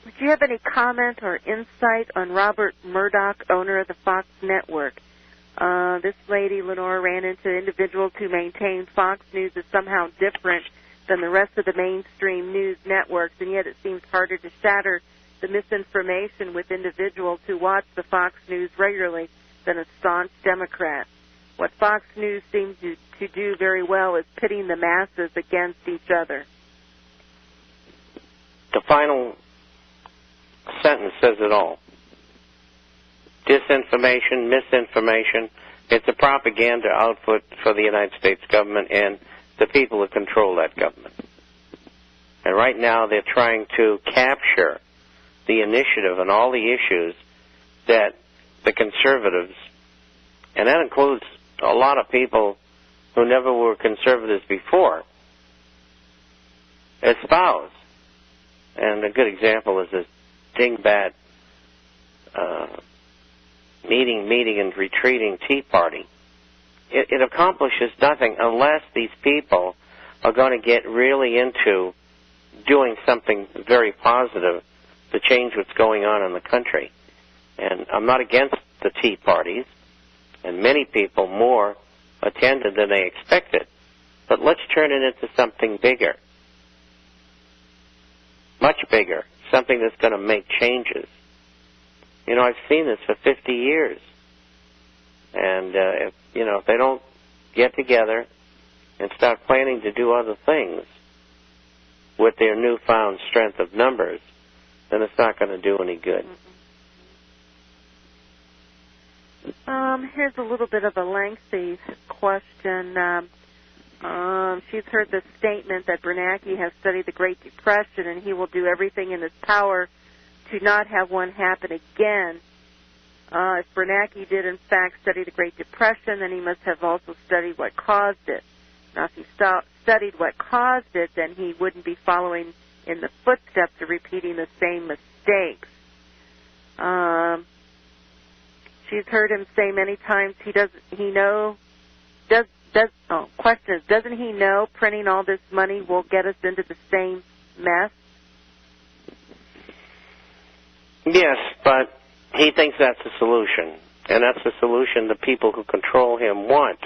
Do you have any comment or insight on Robert Murdoch, owner of the Fox Network? This lady, Lenore, ran into individuals who maintain Fox News is somehow different than the rest of the mainstream news networks, and yet it seems harder to shatter the misinformation with individuals who watch the Fox News regularly than a staunch Democrat. What Fox News seems to do very well is pitting the masses against each other. The final sentence says it all. Disinformation, misinformation, it's a propaganda output for the United States government and the people who control that government. And right now they're trying to capture the initiative and all the issues that the conservatives, and that includes a lot of people who never were conservatives before, espouse. And a good example is this dingbat meeting and retreating Tea Party. It accomplishes nothing unless these people are going to get really into doing something very positive to change what's going on in the country. And I'm not against the Tea Parties, and many people more attended than they expected. But let's turn it into something bigger, much bigger, something that's going to make changes. You know, I've seen this for 50 years. And, if they don't get together and start planning to do other things with their newfound strength of numbers, then it's not going to do any good. Here's a little bit of a lengthy question. She's heard the statement that Bernanke has studied the Great Depression and he will do everything in his power to not have one happen again. If Bernanke did, in fact, study the Great Depression, then he must have also studied what caused it. Now, if he studied what caused it, then he wouldn't be following in the footsteps of repeating the same mistakes. She's heard him say many times question is, doesn't he know printing all this money will get us into the same mess? Yes, but he thinks that's the solution, and that's the solution the people who control him want.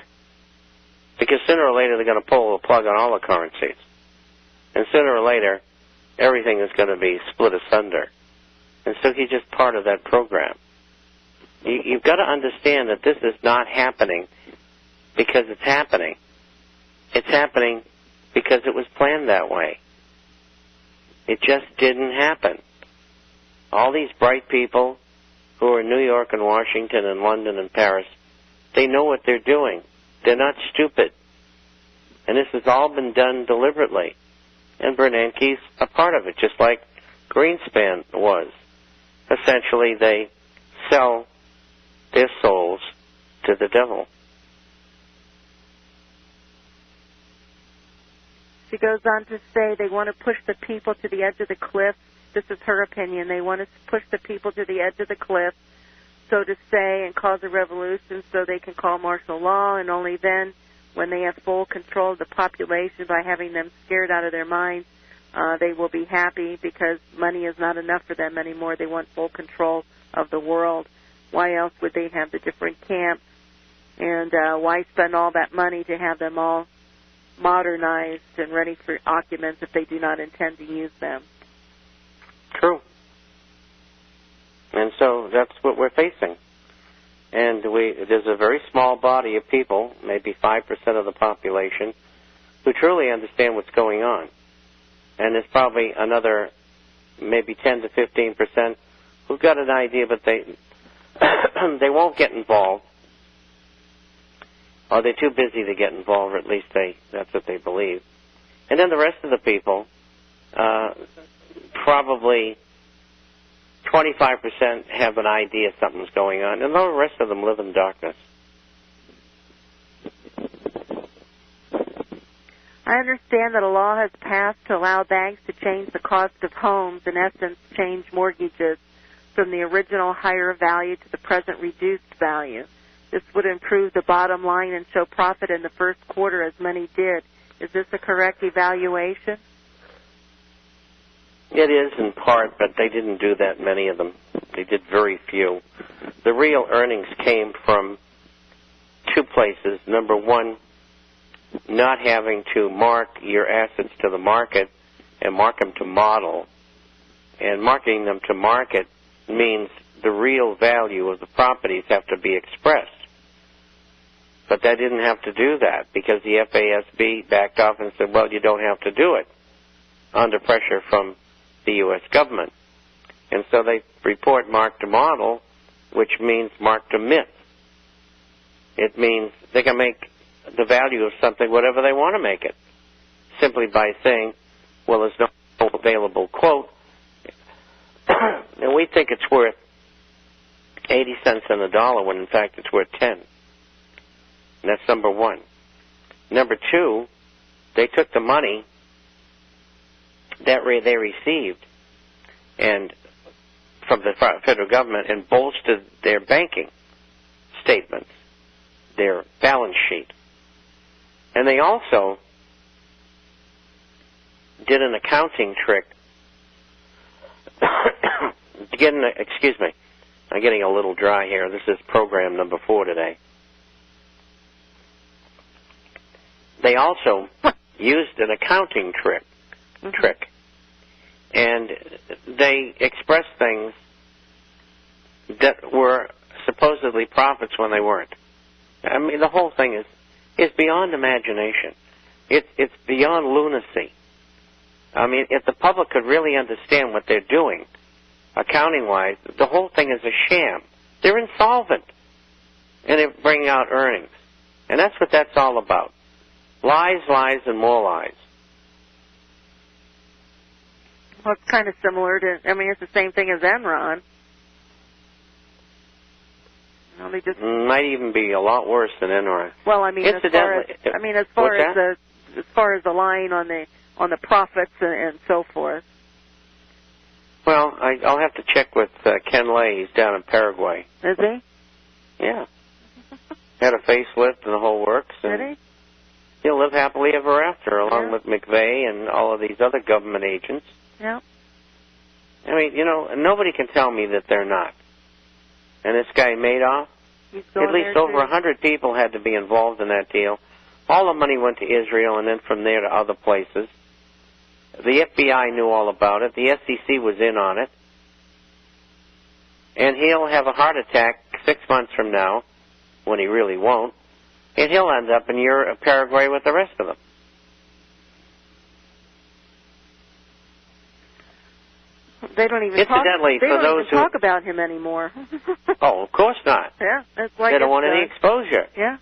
Because sooner or later they're going to pull the plug on all the currencies. And sooner or later, everything is going to be split asunder. And so he's just part of that program. You've got to understand that this is not happening because it's happening. It's happening because it was planned that way. It just didn't happen. All these bright people who are in New York and Washington and London and Paris, they know what they're doing. They're not stupid. And this has all been done deliberately. And Bernanke's a part of it, just like Greenspan was. Essentially, they sell their souls to the devil. She goes on to say they want to push the people to the edge of the cliff. This is her opinion. They want to push the people to the edge of the cliff, so to say, and cause a revolution so they can call martial law, and only then, when they have full control of the population by having them scared out of their minds, they will be happy because money is not enough for them anymore. They want full control of the world. Why else would they have the different camps? And why spend all that money to have them all modernized and ready for occupants if they do not intend to use them? True. And so that's what we're facing. And there's a very small body of people, maybe 5% of the population, who truly understand what's going on. And there's probably another maybe 10 to 15% who've got an idea, but they they won't get involved. Or they're too busy to get involved, or at least that's what they believe. And then the rest of the people, probably 25% have an idea something's going on, and the rest of them live in darkness. I understand that a law has passed to allow banks to change the cost of homes, in essence, change mortgages from the original higher value to the present reduced value. This would improve the bottom line and show profit in the first quarter as many did. Is this a correct evaluation? It is in part, but they didn't do that many of them. They did very few. The real earnings came from two places. Number one, not having to mark your assets to the market and mark them to model. And marking them to market means the real value of the properties have to be expressed. But they didn't have to do that because the FASB backed off and said, well, you don't have to do it, under pressure from the U.S. government. And so they report mark to model, which means mark to myth. It means they can make the value of something whatever they want to make it, simply by saying, well, there's no available quote, and we think it's worth 80 cents on the dollar when in fact it's worth 10. And that's number one. Number two, they took the money that they received and from the federal government and bolstered their banking statements, their balance sheet. And they also did an accounting trick to get excuse me, I'm getting a little dry here. This is program number 4 today. They also used an accounting trick, and they expressed things that were supposedly profits when they weren't. I mean, the whole thing is beyond imagination. It's beyond lunacy. I mean, if the public could really understand what they're doing, accounting-wise, the whole thing is a sham. They're insolvent, and they're bringing out earnings. And that's what that's all about. Lies, lies, and more lies. Well, it's kind of similar to, I mean, it's the same thing as Enron. You know, they just might even be a lot worse than Enron. Well, I mean, as far as the lying on the profits and so forth. Well, I'll have to check with Ken Lay. He's down in Paraguay. Is he? Yeah. Had a facelift and the whole works. Did he? He'll live happily ever after, along with McVeigh and all of these other government agents. Yeah. I mean, you know, nobody can tell me that they're not. And this guy Madoff, at least over 100 people had to be involved in that deal. All the money went to Israel and then from there to other places. The FBI knew all about it. The SEC was in on it. And he'll have a heart attack 6 months from now, when he really won't, and he'll end up in Paraguay with the rest of them. They don't even talk about him anymore. Oh, of course not. Yeah, that's like they don't want any exposure. Yeah.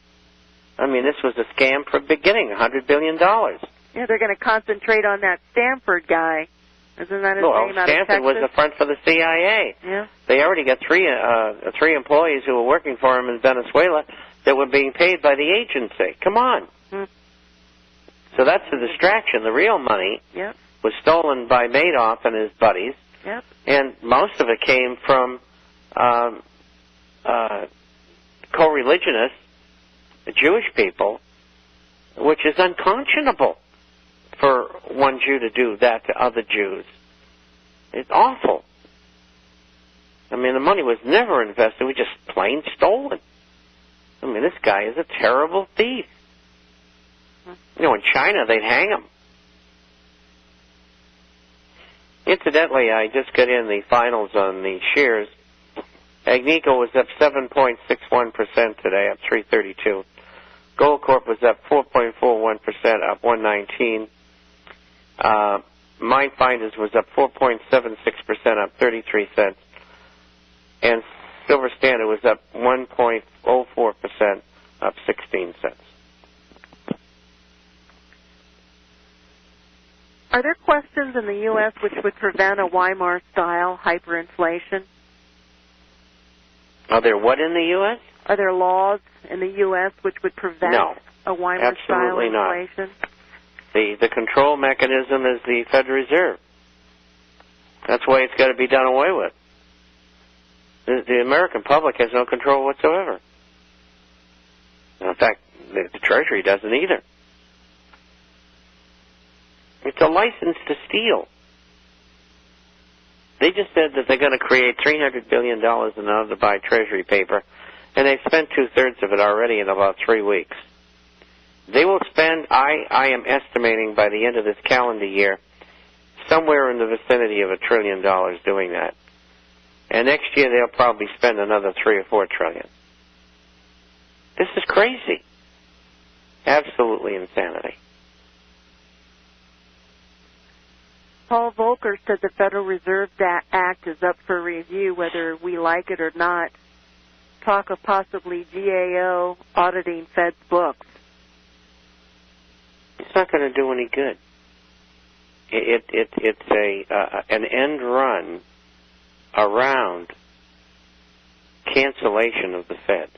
I mean, this was a scam from the beginning, $100 billion. Yeah, they're going to concentrate on that Stanford guy. Isn't that his name out of Texas? Stanford was the front for the CIA. Yeah. They already got three employees who were working for him in Venezuela that were being paid by the agency. Come on. So that's the distraction. The real money was stolen by Madoff and his buddies. Yep. And most of it came from co-religionists, Jewish people, which is unconscionable for one Jew to do that to other Jews. It's awful. I mean, the money was never invested. It was just plain stolen. I mean, this guy is a terrible thief. You know, in China, they'd hang him. Incidentally, I just got in the finals on the shares. Agnico was up 7.61% today, up 332. Goldcorp was up 4.41%, up 119. Mindfinders was up 4.76%, up 33 cents. And Silver Standard was up 1.04%, up 16 cents. Are there questions in the U.S. which would prevent a Weimar-style hyperinflation? Are there what in the U.S.? Are there laws in the U.S. which would prevent a Weimar-style inflation? Not. The control mechanism is the Federal Reserve. That's why it's got to be done away with. The American public has no control whatsoever. In fact, the Treasury doesn't either. It's a license to steal. They just said that they're going to create $300 billion in order to buy Treasury paper, and they've spent two-thirds of it already in about 3 weeks. They will spend, I am estimating by the end of this calendar year, somewhere in the vicinity of $1 trillion doing that. And next year they'll probably spend another $3 or $4 trillion. This is crazy. Absolutely insanity. Paul Volcker said the Federal Reserve Act is up for review, whether we like it or not. Talk of possibly GAO auditing Fed's books. It's not going to do any good. It's an end run around cancellation of the Fed.